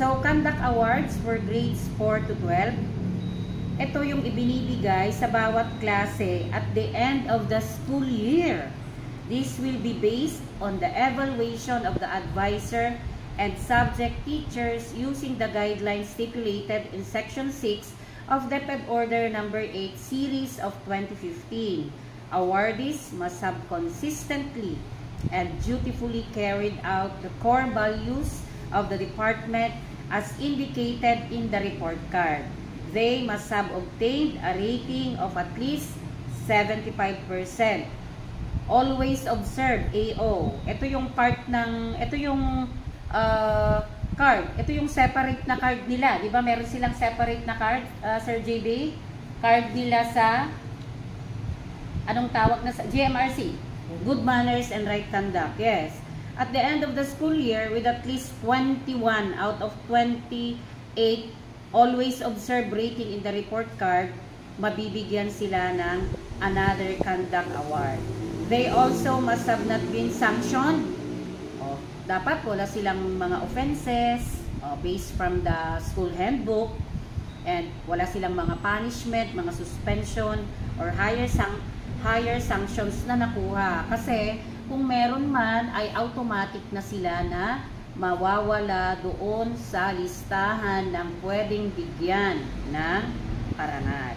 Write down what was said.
So, conduct awards for grades 4 to 12. Ito yung ibinibigay sa bawat klase at the end of the school year. This will be based on the evaluation of the advisor and subject teachers using the guidelines stipulated in Section 6 of DepEd Order No. 8 Series of 2015. Awardees must have consistently and dutifully carried out the core values of the department as indicated in the report card. They must have obtained a rating of at least 75%. Always observe AO. Ito yung part ng, ito yung card. Ito yung separate na card nila. Di ba meron silang separate na card, Sir JB? Card nila sa, anong tawag na sa, GMRC. Good Manners and Right Conduct. Yes. At the end of the school year, with at least 21 out of 28 always observe rating in the report card, mabibigyan sila ng another conduct award. They also must have not been sanctioned. Dapat wala silang mga offenses based from the school handbook, and wala silang mga punishment, mga suspension, or higher sanctions na nakuha. Kasi kung meron man, ay automatic na sila na mawawala doon sa listahan ng pwedeng bigyan ng parangal.